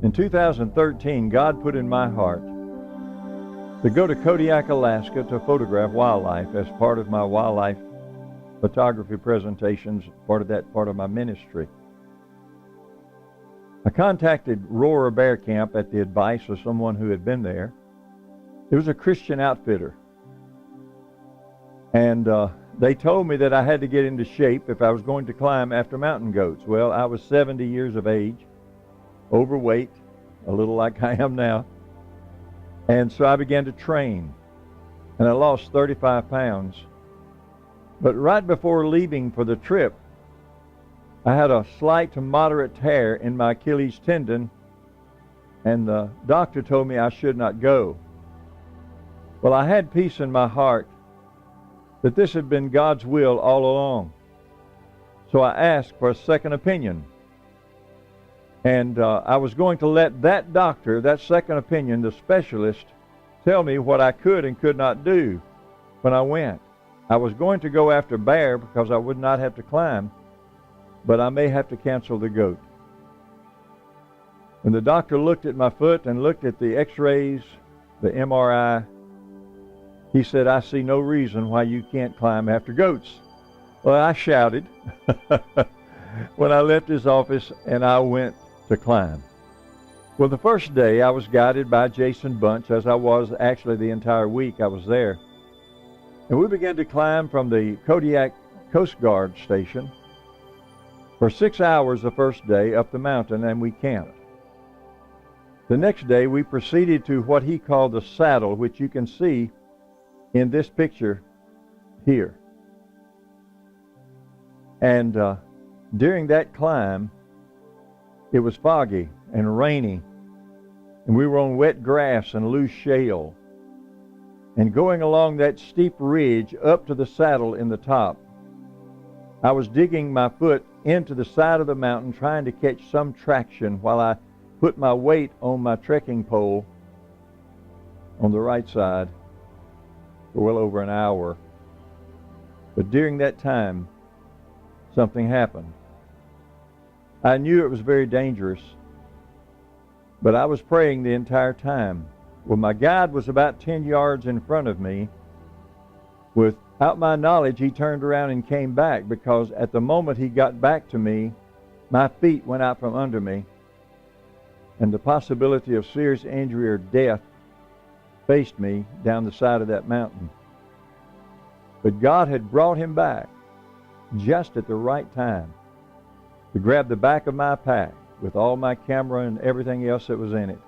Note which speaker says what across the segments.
Speaker 1: In 2013, God put in my heart to go to Kodiak, Alaska to photograph wildlife as part of my wildlife photography presentations, part of my ministry. I contacted Roar Bear Camp at the advice of someone who had been there. It was a Christian outfitter. And they told me that I had to get into shape if I was going to climb after mountain goats. Well, I was 70 years of age, overweight, a little like I am now. And so I began to train, and I lost 35 pounds. But right before leaving for the trip, I had a slight to moderate tear in my Achilles tendon, and the doctor told me I should not go. Well, I had peace in my heart that this had been God's will all along. So I asked for a second opinion. And I was going to let that doctor, that second opinion, the specialist, tell me what I could and could not do when I went. I was going to go after bear because I would not have to climb, but I may have to cancel the goat. When the doctor looked at my foot and looked at the x-rays, the MRI, he said, "I see no reason why you can't climb after goats." Well, I shouted when I left his office, and I went to climb. Well, the first day I was guided by Jason Bunch, as I was actually the entire week I was there. And we began to climb from the Kodiak Coast Guard station for 6 hours the first day up the mountain, and we camped. The next day we proceeded to what he called the saddle, which you can see in this picture here. And during that climb, it was foggy and rainy, and we were on wet grass and loose shale. And going along that steep ridge up to the saddle in the top, I was digging my foot into the side of the mountain trying to catch some traction while I put my weight on my trekking pole on the right side for well over an hour. But during that time, something happened. I knew it was very dangerous, but I was praying the entire time. Well, my guide was about 10 yards in front of me. Without my knowledge, he turned around and came back, because at the moment he got back to me, my feet went out from under me, and the possibility of serious injury or death faced me down the side of that mountain. But God had brought him back just at the right time to grab the back of my pack with all my camera and everything else that was in it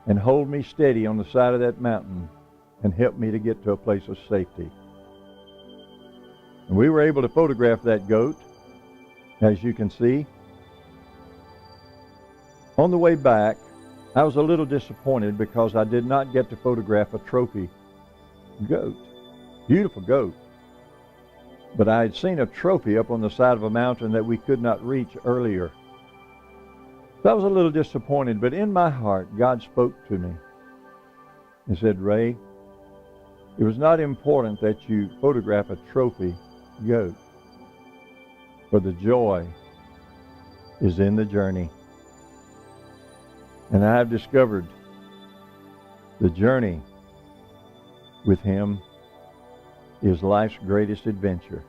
Speaker 1: and hold me steady on the side of that mountain and help me to get to a place of safety. And we were able to photograph that goat, as you can see. On the way back, I was a little disappointed because I did not get to photograph a trophy goat. Beautiful goat. But I had seen a trophy up on the side of a mountain that we could not reach earlier. So I was a little disappointed, but in my heart, God spoke to me and said, "Ray, it was not important that you photograph a trophy goat, for the joy is in the journey." And I have discovered the journey with him is life's greatest adventure.